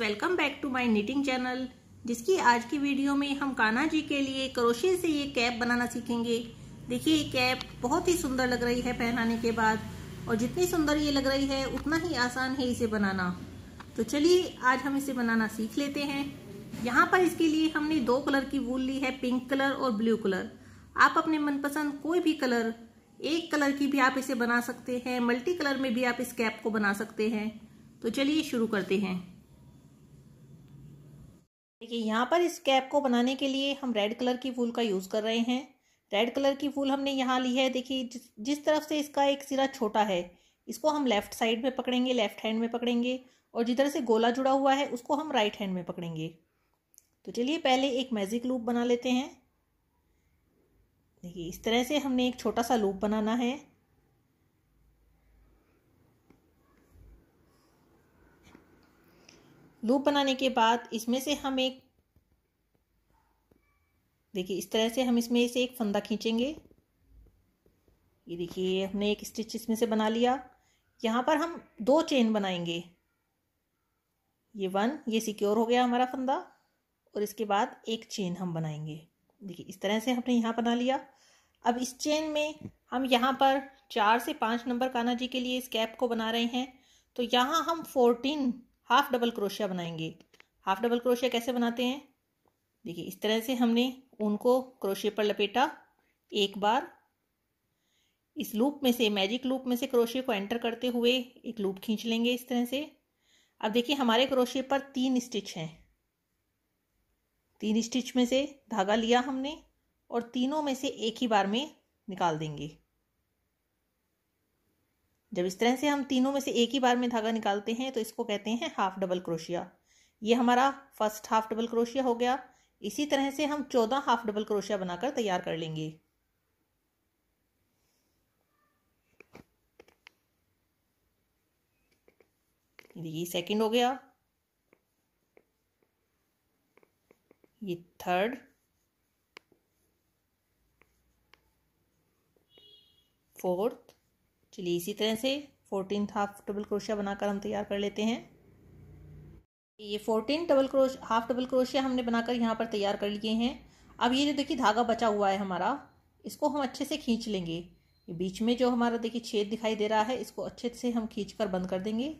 Welcome back to my knitting channel. जिसकी आज की वीडियो में हम कान्हा जी के लिए क्रोशे से ये कैप बनाना सीखेंगे। देखिए ये कैप बहुत ही सुंदर लग रही है पहनाने के बाद, और जितनी सुंदर ये लग रही है उतना ही आसान है इसे बनाना। तो चलिए आज हम इसे बनाना सीख लेते हैं। यहाँ पर इसके लिए हमने दो कलर की वूल ली है, पिंक कलर और ब्लू कलर। आप अपने मनपसंद कोई भी कलर, एक कलर की भी आप इसे बना सकते हैं, मल्टी कलर में भी आप इस कैप को बना सकते हैं। तो चलिए शुरू करते हैं। देखिए यहाँ पर इस कैप को बनाने के लिए हम रेड कलर की वूल का यूज कर रहे हैं। रेड कलर की वूल हमने यहाँ ली है। देखिए जिस तरफ से इसका एक सिरा छोटा है इसको हम लेफ्ट साइड में पकड़ेंगे, लेफ्ट हैंड में पकड़ेंगे, और जिधर से गोला जुड़ा हुआ है उसको हम राइट हैंड में पकड़ेंगे। तो चलिए पहले एक मैजिक लूप बना लेते हैं। देखिए इस तरह से हमने एक छोटा सा लूप बनाना है। लूप बनाने के बाद इसमें से हम देखिए इस तरह से हम इसमें से एक फंदा खींचेंगे। ये देखिए हमने एक स्टिच इसमें से बना लिया। यहाँ पर हम दो चेन बनाएंगे। ये सिक्योर हो गया हमारा फंदा, और इसके बाद एक चेन हम बनाएंगे। देखिए इस तरह से हमने यहाँ बना लिया। अब इस चेन में हम यहाँ पर 4 से 5 नंबर कान्हा जी के लिए इस कैप को बना रहे हैं। तो यहाँ हम 14 हाफ डबल क्रोशिया बनाएंगे। हाफ डबल क्रोशिया कैसे बनाते हैं? देखिए इस तरह से हमने ऊन को क्रोशिया पर लपेटा, एक बार इस लूप में से, मैजिक लूप में से क्रोशिया को एंटर करते हुए एक लूप खींच लेंगे इस तरह से। अब देखिए हमारे क्रोशिया पर 3 स्टिच हैं। 3 स्टिच में से धागा लिया हमने और तीनों में से एक ही बार में निकाल देंगे। जब इस तरह से हम तीनों में से एक ही बार में धागा निकालते हैं तो इसको कहते हैं हाफ डबल क्रोशिया। ये हमारा फर्स्ट हाफ डबल क्रोशिया हो गया। इसी तरह से हम 14 हाफ डबल क्रोशिया बनाकर तैयार कर लेंगे। ये सेकंड हो गया, ये थर्ड, फोर्थ। चलिए इसी तरह से 14 हाफ डबल क्रोशिया बनाकर हम तैयार कर लेते हैं। ये 14 हाफ डबल क्रोशिया हमने बनाकर यहाँ पर तैयार कर लिए हैं। अब ये जो देखिए धागा बचा हुआ है हमारा, इसको हम अच्छे से खींच लेंगे। ये बीच में जो हमारा देखिए छेद दिखाई दे रहा है इसको अच्छे से हम खींचकर बंद कर देंगे।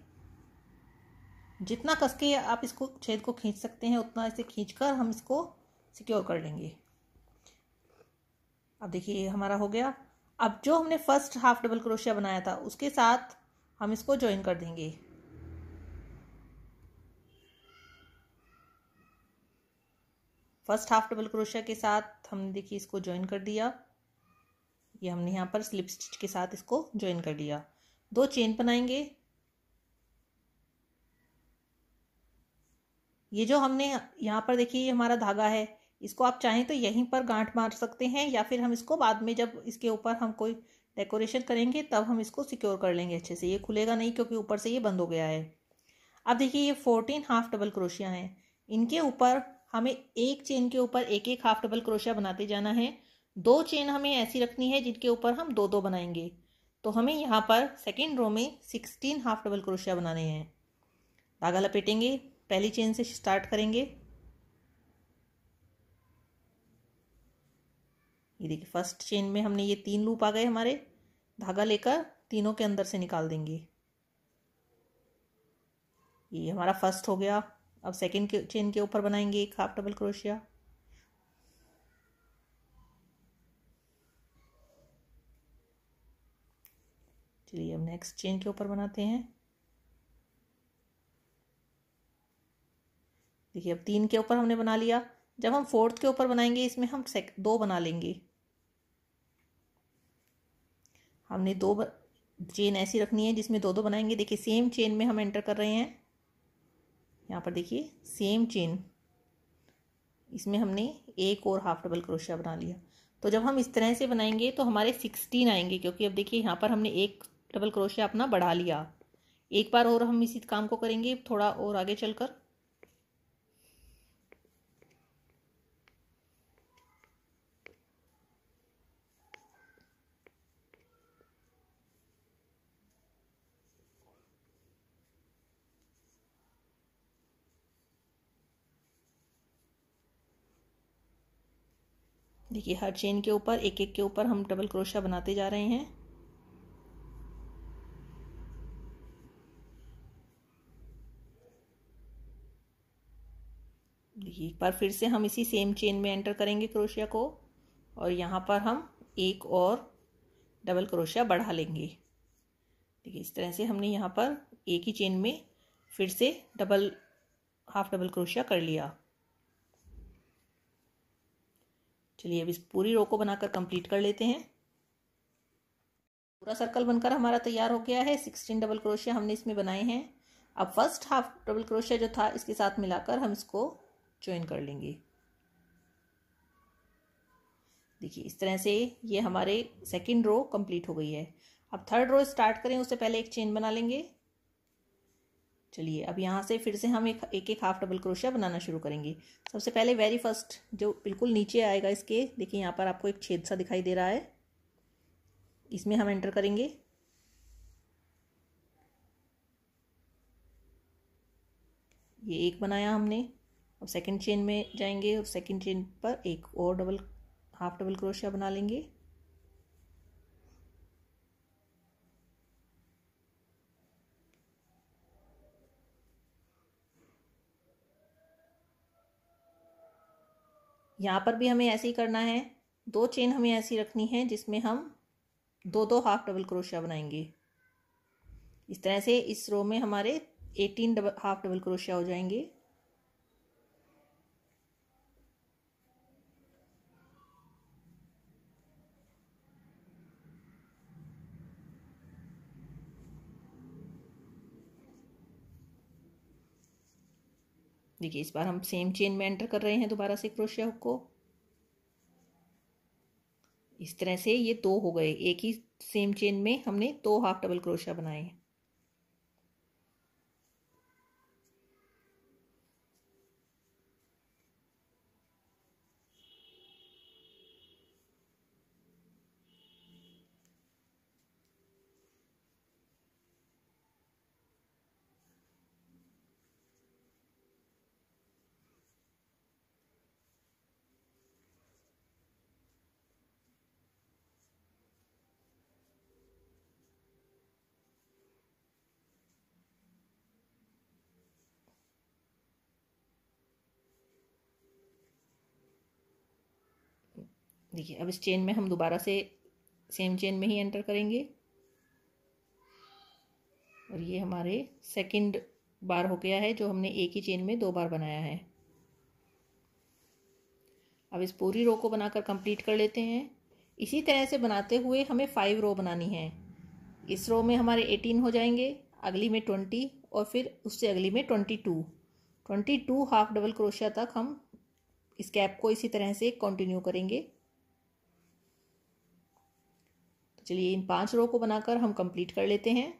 जितना कस के आप इसको छेद को खींच सकते हैं उतना इसे खींचकर हम इसको सिक्योर कर लेंगे। अब देखिए ये हमारा हो गया। अब जो हमने फर्स्ट हाफ डबल क्रोशिया बनाया था उसके साथ हम इसको ज्वाइन कर देंगे। फर्स्ट हाफ डबल क्रोशिया के साथ हमने देखिए इसको ज्वाइन कर दिया। ये हमने यहाँ पर स्लिप स्टिच के साथ इसको ज्वाइन कर दिया। 2 चेन बनाएंगे। ये जो हमने यहाँ पर देखिए हमारा धागा है, इसको आप चाहें तो यहीं पर गांठ मार सकते हैं, या फिर हम इसको बाद में जब इसके ऊपर हम कोई डेकोरेशन करेंगे तब हम इसको सिक्योर कर लेंगे अच्छे से। ये खुलेगा नहीं क्योंकि ऊपर से ये बंद हो गया है। अब देखिए ये 14 हाफ डबल क्रोशिया हैं। इनके ऊपर हमें एक चेन के ऊपर एक एक हाफ डबल क्रोशिया बनाते जाना है। 2 चेन हमें ऐसी रखनी है जिनके ऊपर हम 2-2 बनाएंगे। तो हमें यहाँ पर सेकेंड रो में 16 हाफ डबल क्रोशिया बनाने हैं। धागा लपेटेंगे, पहली चेन से स्टार्ट करेंगे। ये देखिए फर्स्ट चेन में हमने ये 3 लूप आ गए हमारे। धागा लेकर तीनों के अंदर से निकाल देंगे। ये हमारा फर्स्ट हो गया। अब सेकेंड चेन के ऊपर बनाएंगे एक हाफ डबल क्रोशिया। चलिए अब नेक्स्ट चेन के ऊपर बनाते हैं। देखिए अब 3 के ऊपर हमने बना लिया। जब हम 4th के ऊपर बनाएंगे इसमें हम 2 बना लेंगे। हमने 2 चेन ऐसी रखनी है जिसमें 2-2 बनाएंगे। देखिए सेम चेन में हम एंटर कर रहे हैं। यहाँ पर देखिए सेम चेन, इसमें हमने एक और हाफ डबल क्रोशिया बना लिया। तो जब हम इस तरह से बनाएंगे तो हमारे 16 आएंगे, क्योंकि अब देखिए यहाँ पर हमने एक डबल क्रोशिया अपना बढ़ा लिया। एक बार और हम इसी काम को करेंगे थोड़ा और आगे चलकर। देखिए हर चेन के ऊपर एक एक के ऊपर हम डबल क्रोशिया बनाते जा रहे हैं। देखिए एक बार फिर से हम इसी सेम चेन में एंटर करेंगे क्रोशिया को, और यहाँ पर हम एक और डबल क्रोशिया बढ़ा लेंगे। देखिए इस तरह से हमने यहाँ पर एक ही चेन में फिर से हाफ डबल क्रोशिया कर लिया। चलिए अब इस पूरी रो को बनाकर कंप्लीट कर लेते हैं। पूरा सर्कल बनकर हमारा तैयार हो गया है। 16 डबल क्रोशिया हमने इसमें बनाए हैं। अब फर्स्ट हाफ डबल क्रोशिया जो था इसके साथ मिलाकर हम इसको ज्वाइन कर लेंगे। देखिए इस तरह से ये हमारे सेकंड रो कंप्लीट हो गई है। अब थर्ड रो स्टार्ट करें उससे पहले एक चेन बना लेंगे। चलिए अब यहाँ से फिर से हम एक एक हाफ डबल क्रोशिया बनाना शुरू करेंगे। सबसे पहले वेरी फर्स्ट जो बिल्कुल नीचे आएगा इसके, देखिए यहाँ पर आपको एक छेद सा दिखाई दे रहा है, इसमें हम एंटर करेंगे। ये एक बनाया हमने। अब सेकंड चेन में जाएंगे और सेकंड चेन पर एक और हाफ डबल क्रोशिया बना लेंगे। यहाँ पर भी हमें ऐसे ही करना है। दो चेन हमें ऐसी रखनी है जिसमें हम दो दो हाफ डबल क्रोशिया बनाएंगे। इस तरह से इस रो में हमारे 18 हाफ डबल क्रोशिया हो जाएंगे। देखिए इस बार हम सेम चेन में एंटर कर रहे हैं दोबारा से क्रोशिया हुक को। इस तरह से ये दो हो गए, एक ही सेम चेन में हमने दो हाफ डबल क्रोशिया बनाए। देखिए अब इस चेन में हम दोबारा से सेम चेन में ही एंटर करेंगे, और ये हमारे सेकंड बार हो गया है जो हमने एक ही चेन में दो बार बनाया है। अब इस पूरी रो को बनाकर कंप्लीट कर लेते हैं। इसी तरह से बनाते हुए हमें 5 रो बनानी है। इस रो में हमारे 18 हो जाएंगे, अगली में 20 और फिर उससे अगली में 22 हाफ डबल क्रोशिया तक हम इस कैप को इसी तरह से कंटिन्यू करेंगे। तो चलिए इन 5 रो को बनाकर हम कंप्लीट कर लेते हैं।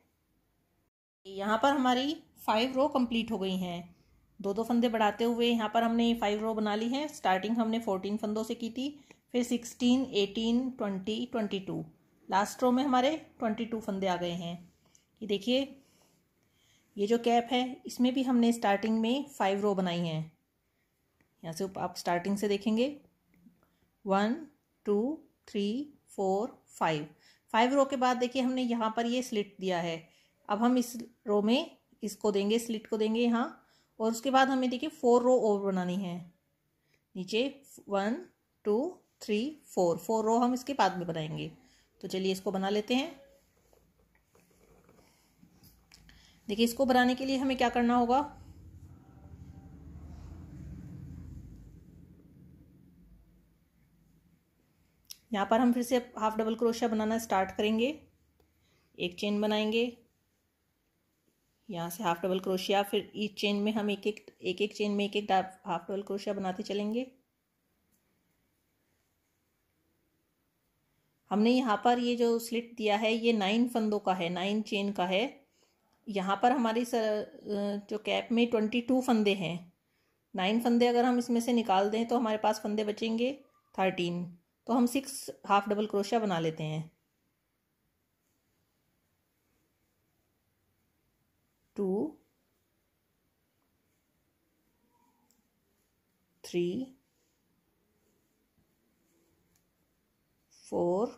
यहाँ पर हमारी 5 रो कंप्लीट हो गई हैं। दो दो फंदे बढ़ाते हुए यहाँ पर हमने 5 रो बना ली हैं। स्टार्टिंग हमने 14 फंदों से की थी, फिर 16, 18, 20, 22, लास्ट रो में हमारे 22 फंदे आ गए हैं। ये देखिए ये जो कैप है इसमें भी हमने स्टार्टिंग में 5 रो बनाई हैं। यहाँ से आप स्टार्टिंग से देखेंगे 1 2 3 4 5 रो के बाद देखिए हमने यहाँ पर ये स्लिट दिया है। अब हम इस रो में इसको देंगे, स्लिट को देंगे यहाँ, और उसके बाद हमें देखिए 4 रो और बनानी है नीचे। 1 2 3 4 रो हम इसके बाद में बनाएंगे। तो चलिए इसको बना लेते हैं। देखिए इसको बनाने के लिए हमें क्या करना होगा, यहाँ पर हम फिर से हाफ डबल क्रोशिया बनाना स्टार्ट करेंगे। एक चेन बनाएंगे, यहाँ से हाफ डबल क्रोशिया, फिर ईच चेन में हम एक एक चेन में एक हाफ डबल क्रोशिया बनाते चलेंगे। हमने यहाँ पर ये जो स्लिट दिया है ये 9 फंदों का है, 9 चेन का है। यहाँ पर हमारी जो कैप में 22 फंदे हैं। 9 फंदे अगर हम इसमें से निकाल दें तो हमारे पास फंदे बचेंगे 13। तो हम 6 हाफ डबल क्रोशिया बना लेते हैं। 2 3 4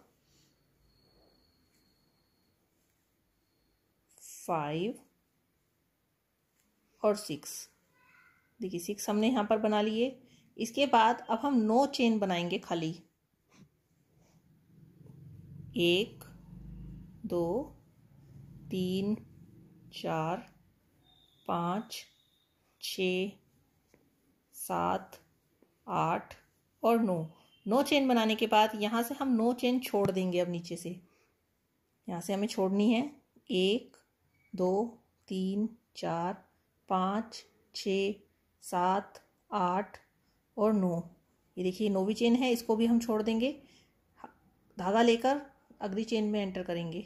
5 और 6। देखिए 6 हमने यहाँ पर बना लिए। इसके बाद अब हम 9 चेन बनाएंगे खाली। 1 2 3 4 5 6 7 8 और 9 चेन बनाने के बाद यहाँ से हम 9 चेन छोड़ देंगे। अब नीचे से यहाँ से हमें छोड़नी है 1 2 3 4 5 6 7 8 और 9। ये देखिए 9वीं चेन है, इसको भी हम छोड़ देंगे। धागा लेकर अगली चेन में एंटर करेंगे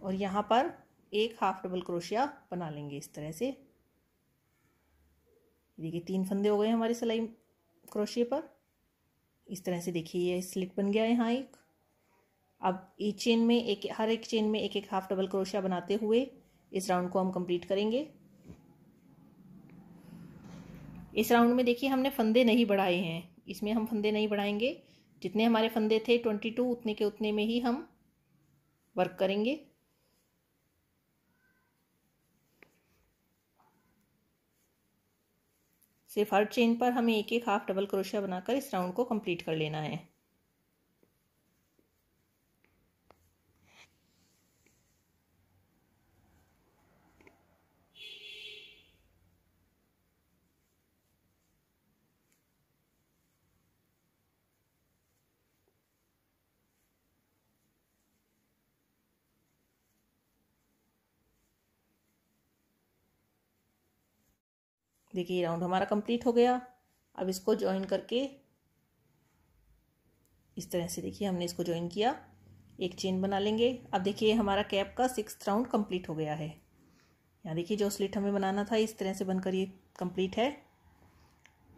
और यहाँ पर एक हाफ डबल क्रोशिया बना लेंगे इस तरह से। देखिए 3 फंदे हो गए हमारी सिलाई क्रोशिया पर। इस तरह से देखिए ये स्लिट बन गया यहाँ एक। अब ईच चेन में हर एक चेन में एक हाफ डबल क्रोशिया बनाते हुए इस राउंड को हम कंप्लीट करेंगे। इस राउंड में देखिए हमने फंदे नहीं बढ़ाए हैं, इसमें हम फंदे नहीं बढ़ाएंगे। जितने हमारे फंदे थे 22 उतने के उतने में ही हम वर्क करेंगे। सिर्फ हर चेन पर हमें एक हाफ डबल क्रोशिया बनाकर इस राउंड को कंप्लीट कर लेना है। देखिए राउंड हमारा कंप्लीट हो गया। अब इसको ज्वाइन करके इस तरह से देखिए हमने इसको ज्वाइन किया, एक चेन बना लेंगे। अब देखिए हमारा कैप का 6th राउंड कंप्लीट हो गया है। यहाँ देखिए जो स्लिट हमें बनाना था इस तरह से बनकर ये कंप्लीट है।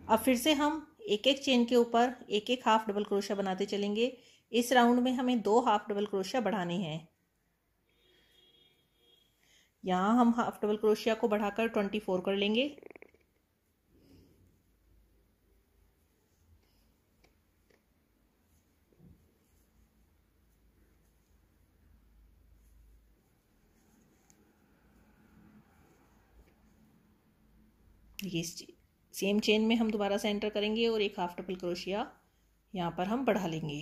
अब फिर से हम एक एक चेन के ऊपर एक हाफ डबल क्रोशिया बनाते चलेंगे। इस राउंड में हमें 2 हाफ डबल क्रोशिया बढ़ाने हैं। यहाँ हम हाफ डबल क्रोशिया को बढ़ाकर 24 कर लेंगे। देखिए इस सेम चेन में हम दोबारा से एंटर करेंगे और एक हाफ डबल क्रोशिया यहाँ पर हम बढ़ा लेंगे।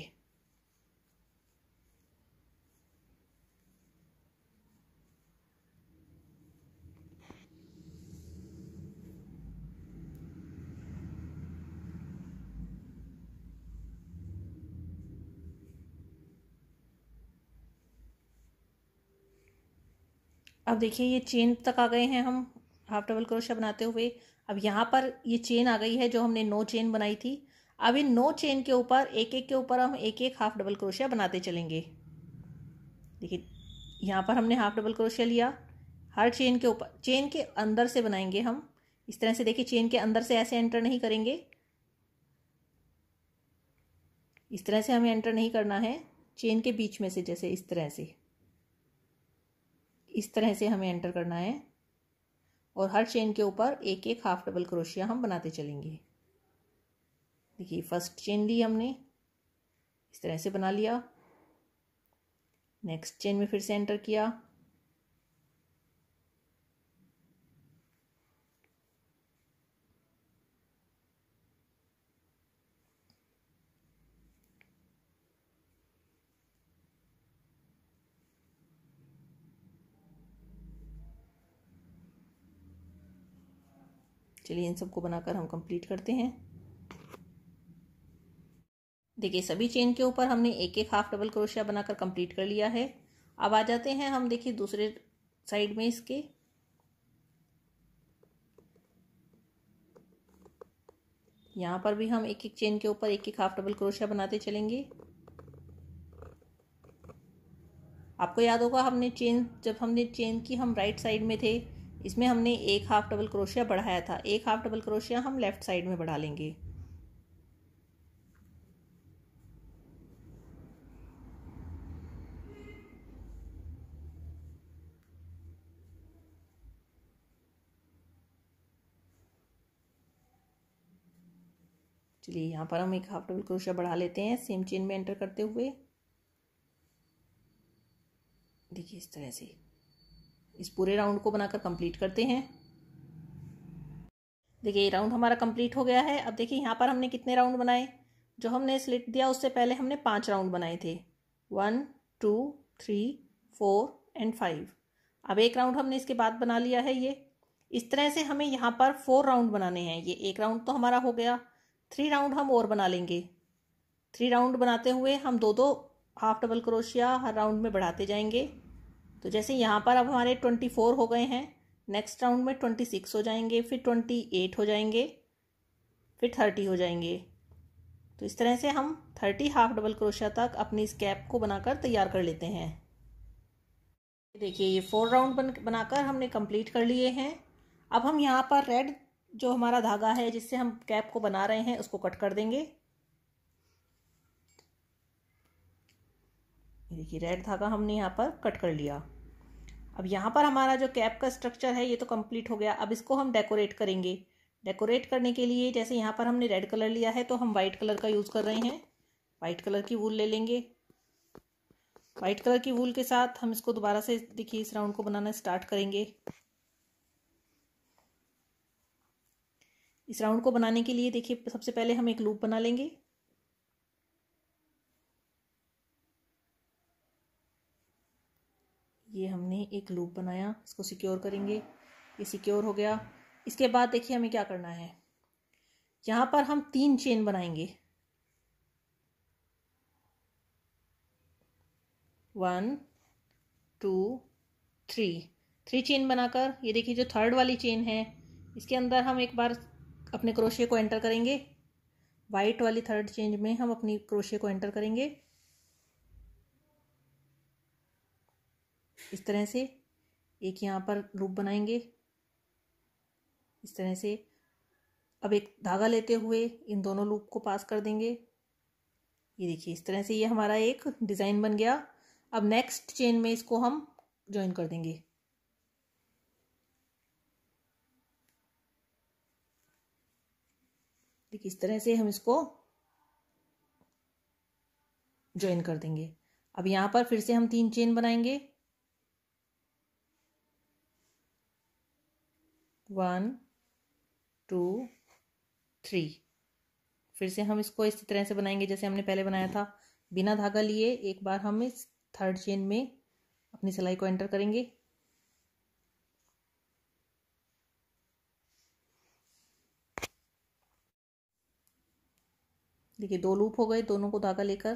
अब देखिए ये चेन तक आ गए हैं हम हाफ डबल क्रोशिया बनाते हुए। अब यहाँ पर ये चेन आ गई है जो हमने 9 चेन बनाई थी। अब इन 9 चेन के ऊपर एक के ऊपर हम एक हाफ डबल क्रोशिया बनाते चलेंगे। देखिए यहाँ पर हमने हाफ डबल क्रोशिया लिया, हर चेन के ऊपर चेन के अंदर से बनाएंगे हम इस तरह से। देखिए चेन के अंदर से ऐसे एंटर नहीं करेंगे, इस तरह से हमें एंटर नहीं करना है। चेन के बीच में से जैसे इस तरह से हमें एंटर करना है और हर चेन के ऊपर एक हाफ डबल क्रोशिया हम बनाते चलेंगे। देखिए फर्स्ट चेन ली हमने, इस तरह से बना लिया। नेक्स्ट चेन में फिर से एंटर किया, चलिए इन सबको बनाकर हम कंप्लीट करते हैं। देखिए सभी चेन के ऊपर हमने एक हाफ डबल क्रोशिया बनाकर कंप्लीट कर लिया है। अब आ जाते हैं हम देखिए दूसरे साइड में इसके। यहाँ पर भी हम एक चेन के ऊपर एक हाफ डबल क्रोशिया बनाते चलेंगे। आपको याद होगा जब हमने चेन की हम राइट साइड में थे, इसमें हमने एक हाफ डबल क्रोशिया बढ़ाया था। एक हाफ डबल क्रोशिया हम लेफ्ट साइड में बढ़ा लेंगे। चलिए यहाँ पर हम एक हाफ डबल क्रोशिया बढ़ा लेते हैं सेम चेन में एंटर करते हुए। देखिए इस तरह से इस पूरे राउंड को बनाकर कंप्लीट करते हैं। देखिए ये राउंड हमारा कंप्लीट हो गया है। अब देखिए यहाँ पर हमने कितने राउंड बनाए, जो हमने स्लिट दिया उससे पहले हमने 5 राउंड बनाए थे, 1 2 3 4 एंड 5। अब एक राउंड हमने इसके बाद बना लिया है। ये इस तरह से हमें यहाँ पर 4 राउंड बनाने हैं। ये एक राउंड तो हमारा हो गया, 3 राउंड हम और बना लेंगे। 3 राउंड बनाते हुए हम 2-2 हाफ डबल क्रोशिया हर राउंड में बढ़ाते जाएंगे। तो जैसे यहाँ पर अब हमारे 24 हो गए हैं, नेक्स्ट राउंड में 26 हो जाएंगे, फिर 28 हो जाएंगे, फिर 30 हो जाएंगे। तो इस तरह से हम 30 हाफ डबल क्रोशिया तक अपनी इस कैप को बनाकर तैयार कर लेते हैं। देखिए ये 4 राउंड बनाकर हमने कंप्लीट कर लिए हैं। अब हम यहाँ पर रेड जो हमारा धागा है जिससे हम कैप को बना रहे हैं उसको कट कर देंगे। देखिए रेड धागा हमने यहाँ पर कट कर लिया। अब यहाँ पर हमारा जो कैप का स्ट्रक्चर है ये तो कंप्लीट हो गया। अब इसको हम डेकोरेट करेंगे। डेकोरेट करने के लिए जैसे यहाँ पर हमने रेड कलर लिया है तो हम वाइट कलर का यूज़ कर रहे हैं। वाइट कलर की वूल ले लेंगे। वाइट कलर की वूल के साथ हम इसको दोबारा से देखिए इस राउंड को बनाना स्टार्ट करेंगे। इस राउंड को बनाने के लिए देखिए सबसे पहले हम एक लूप बना लेंगे। ये हमने एक लूप बनाया, इसको सिक्योर करेंगे। ये सिक्योर हो गया। इसके बाद देखिए हमें क्या करना है, यहाँ पर हम 3 चेन बनाएंगे। 1 2 3 चेन बनाकर ये देखिए जो थर्ड वाली चेन है इसके अंदर हम एक बार अपने क्रोशे को एंटर करेंगे। वाइट वाली थर्ड चेन में हम अपनी क्रोशे को एंटर करेंगे इस तरह से। एक यहाँ पर लूप बनाएंगे इस तरह से। अब एक धागा लेते हुए इन दोनों लूप को पास कर देंगे। ये देखिए इस तरह से ये हमारा एक डिज़ाइन बन गया। अब नेक्स्ट चेन में इसको हम ज्वाइन कर देंगे। देखिए इस तरह से हम इसको ज्वाइन कर देंगे। अब यहाँ पर फिर से हम 3 चेन बनाएंगे। 1 2 3। फिर से हम इसको इसी तरह से बनाएंगे जैसे हमने पहले बनाया था। बिना धागा लिए एक बार हम इस थर्ड चेन में अपनी सिलाई को एंटर करेंगे। देखिए 2 लूप हो गए, दोनों को धागा लेकर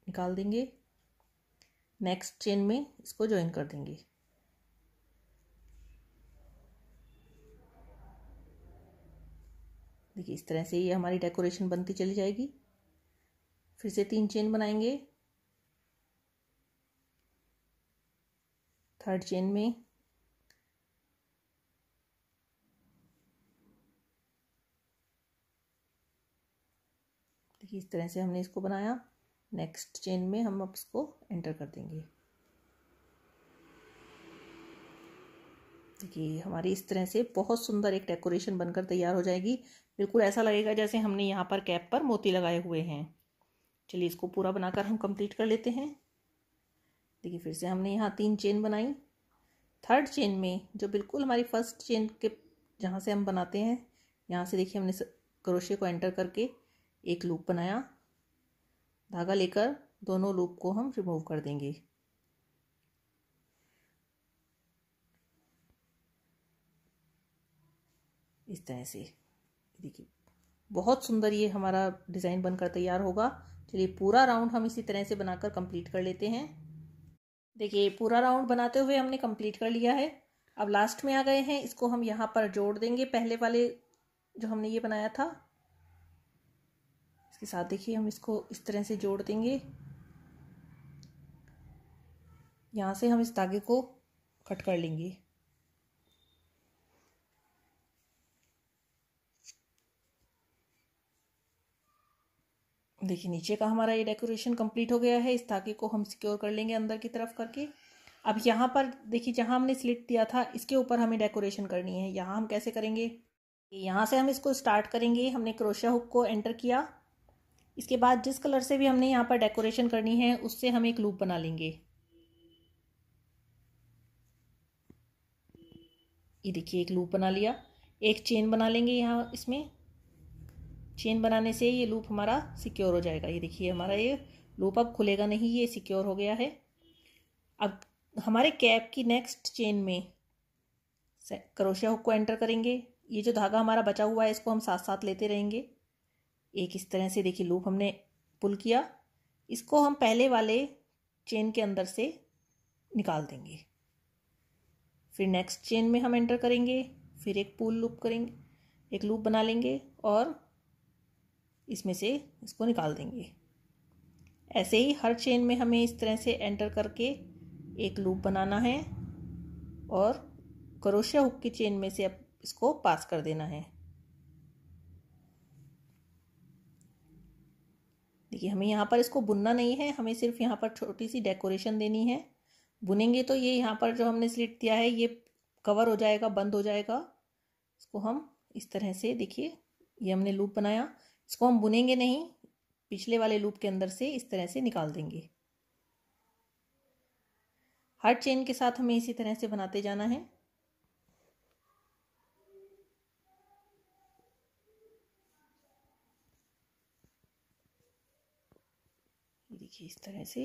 निकाल देंगे। नेक्स्ट चेन में इसको ज्वाइन कर देंगे। देखिए इस तरह से ये हमारी डेकोरेशन बनती चली जाएगी। फिर से 3 चेन बनाएंगे। थर्ड चेन में देखिए इस तरह से हमने इसको बनाया। नेक्स्ट चेन में हम अब इसको एंटर कर देंगे। देखिए हमारी इस तरह से बहुत सुंदर एक डेकोरेशन बनकर तैयार हो जाएगी। बिल्कुल ऐसा लगेगा जैसे हमने यहाँ पर कैप पर मोती लगाए हुए हैं। चलिए इसको पूरा बनाकर हम कंप्लीट कर लेते हैं। देखिए फिर से हमने यहाँ 3 चेन बनाई। थर्ड चेन में जो बिल्कुल हमारी फर्स्ट चेन के जहाँ से हम बनाते हैं यहाँ से देखिए हमने क्रोशे को एंटर करके एक लूप बनाया। धागा लेकर दोनों लूप को हम रिमूव कर देंगे। इस तरह से देखिए बहुत सुंदर ये हमारा डिज़ाइन बनकर तैयार होगा। चलिए पूरा राउंड हम इसी तरह से बनाकर कंप्लीट कर लेते हैं। देखिए पूरा राउंड बनाते हुए हमने कंप्लीट कर लिया है। अब लास्ट में आ गए हैं, इसको हम यहाँ पर जोड़ देंगे पहले वाले जो हमने ये बनाया था इसके साथ। देखिए हम इसको इस तरह से जोड़ देंगे। यहाँ से हम इस धागे को कट कर लेंगे। देखिए नीचे का हमारा ये डेकोरेशन कंप्लीट हो गया है। इस धागे को हम सिक्योर कर लेंगे अंदर की तरफ करके। अब यहाँ पर देखिए जहाँ हमने स्लिट दिया था इसके ऊपर हमें डेकोरेशन करनी है। यहाँ हम कैसे करेंगे, यहाँ से हम इसको स्टार्ट करेंगे। हमने क्रोशिया हुक को एंटर किया। इसके बाद जिस कलर से भी हमने यहाँ पर डेकोरेशन करनी है उससे हम एक लूप बना लेंगे। ये देखिए एक लूप बना लिया। एक चेन बना लेंगे यहाँ। इसमें चेन बनाने से ये लूप हमारा सिक्योर हो जाएगा। ये देखिए हमारा ये लूप अब खुलेगा नहीं, ये सिक्योर हो गया है। अब हमारे कैप की नेक्स्ट चेन में क्रोशिया हुक को एंटर करेंगे। ये जो धागा हमारा बचा हुआ है इसको हम साथ साथ लेते रहेंगे। एक इस तरह से देखिए लूप हमने पुल किया। इसको हम पहले वाले चेन के अंदर से निकाल देंगे। फिर नेक्स्ट चेन में हम एंटर करेंगे, फिर एक पुल लूप करेंगे, एक लूप बना लेंगे और इसमें से इसको निकाल देंगे। ऐसे ही हर चेन में हमें इस तरह से एंटर करके एक लूप बनाना है और क्रोशिया हुक की चेन में से अब इसको पास कर देना है। देखिए हमें यहाँ पर इसको बुनना नहीं है, हमें सिर्फ यहाँ पर छोटी सी डेकोरेशन देनी है। बुनेंगे तो ये यहाँ पर जो हमने स्लिट दिया है ये कवर हो जाएगा, बंद हो जाएगा। इसको हम इस तरह से देखिए ये हमने लूप बनाया, इसको हम बुनेंगे नहीं, पिछले वाले लूप के अंदर से इस तरह से निकाल देंगे। हर चेन के साथ हमें इसी तरह से बनाते जाना है। देखिए इस तरह से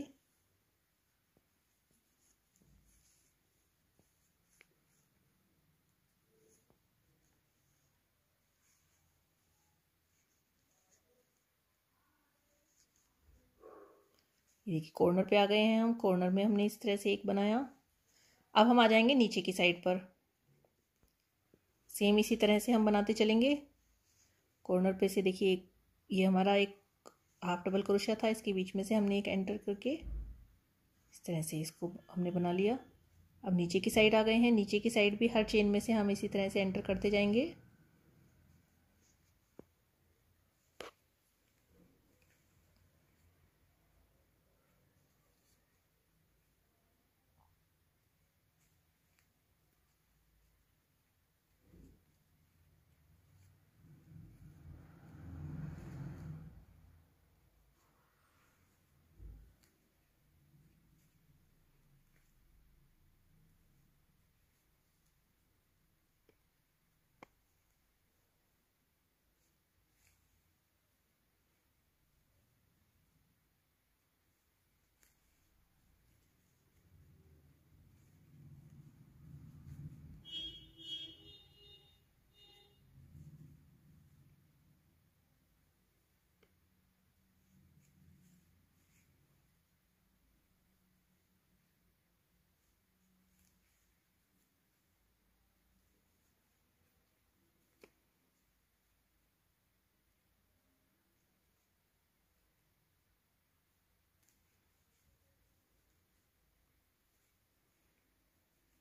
ये देखिए कॉर्नर पे आ गए हैं हम। कॉर्नर में हमने इस तरह से एक बनाया। अब हम आ जाएंगे नीचे की साइड पर। सेम इसी तरह से हम बनाते चलेंगे। कॉर्नर पे से देखिए ये हमारा एक हाफ डबल क्रोशिया था, इसके बीच में से हमने एक एंटर करके इस तरह से इसको हमने बना लिया। अब नीचे की साइड आ गए हैं। नीचे की साइड भी हर चेन में से हम इसी तरह से एंटर करते जाएंगे।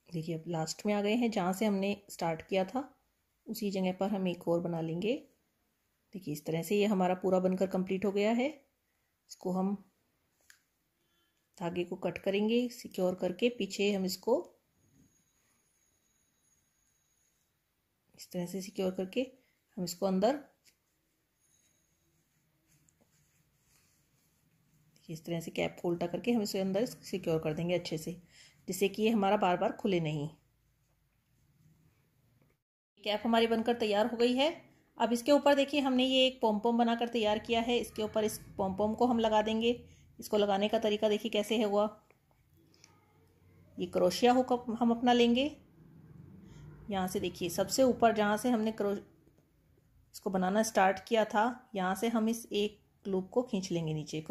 देखिए अब लास्ट में आ गए हैं, जहाँ से हमने स्टार्ट किया था उसी जगह पर हम एक और बना लेंगे। देखिए इस तरह से ये हमारा पूरा बनकर कंप्लीट हो गया है। इसको हम धागे को कट करेंगे सिक्योर करके। पीछे हम इसको इस तरह से सिक्योर करके हम इसको अंदर इस तरह से कैप को उल्टा करके हम इसे अंदर सिक्योर कर देंगे अच्छे से, जिससे कि ये हमारा बार बार खुले नहीं। कैप हमारी बनकर तैयार हो गई है। अब इसके ऊपर देखिए हमने ये एक पॉम बनाकर तैयार किया है। इसके ऊपर इस पॉम को हम लगा देंगे। इसको लगाने का तरीका देखिए कैसे है हुआ। ये क्रोशिया हुक हम अपना लेंगे। यहाँ से देखिए सबसे ऊपर जहाँ से हमने इसको बनाना स्टार्ट किया था, यहाँ से हम इस एक लूप को खींच लेंगे नीचे।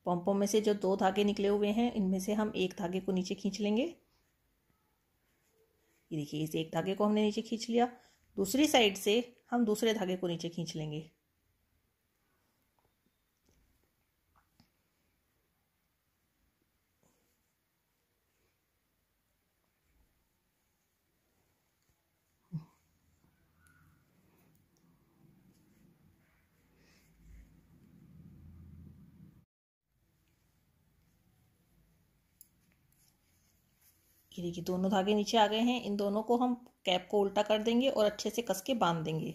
पॉम में से जो 2 धागे निकले हुए हैं इनमें से हम एक धागे को नीचे खींच लेंगे। ये देखिए इस एक धागे को हमने नीचे खींच लिया। दूसरी साइड से हम दूसरे धागे को नीचे खींच लेंगे। ये देखिए दोनों धागे नीचे आ गए हैं। इन दोनों को हम कैप को उल्टा कर देंगे और अच्छे से कस के बांध देंगे।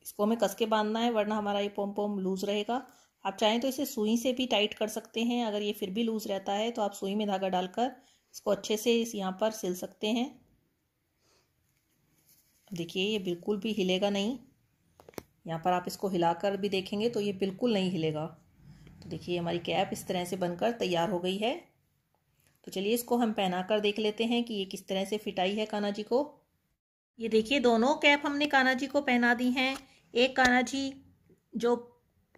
इसको हमें कस के बांधना है, वरना हमारा ये पोम पोम लूज रहेगा। आप चाहें तो इसे सुई से भी टाइट कर सकते हैं। अगर ये फिर भी लूज रहता है तो आप सुई में धागा डालकर इसको अच्छे से यहाँ पर सिल सकते हैं। देखिए ये बिल्कुल भी हिलेगा नहीं। यहाँ पर आप इसको हिलाकर भी देखेंगे तो ये बिल्कुल नहीं हिलेगा। तो देखिए हमारी कैप इस तरह से बनकर तैयार हो गई है। तो चलिए इसको हम पहना कर देख लेते हैं कि ये किस तरह से फिट आई है कान्हा जी को। ये देखिए दोनों कैप हमने कान्हा जी को पहना दी हैं। एक कान्हा जी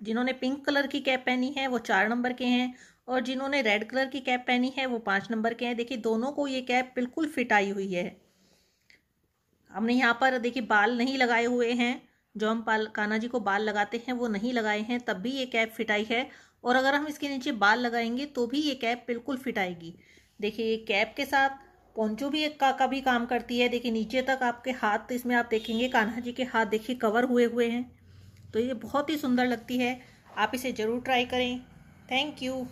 जिन्होंने पिंक कलर की कैप पहनी है वो 4 नंबर के हैं, और जिन्होंने रेड कलर की कैप पहनी है वो 5 नंबर के हैं। देखिए दोनों को ये कैप बिल्कुल फिट आई हुई है। हमने यहाँ पर देखिए बाल नहीं लगाए हुए हैं। जो हम कान्हा जी को बाल लगाते हैं वो नहीं लगाए हैं, तब भी ये कैप फिट आई है। और अगर हम इसके नीचे बाल लगाएंगे तो भी ये कैप बिल्कुल फिट आएगी। देखिए ये कैप के साथ पोंचो भी का भी काम करती है। देखिए नीचे तक आपके हाथ, इसमें आप देखेंगे कान्हा जी के हाथ देखिए कवर हुए हुए हैं। तो ये बहुत ही सुंदर लगती है। आप इसे ज़रूर ट्राई करें। Thank you.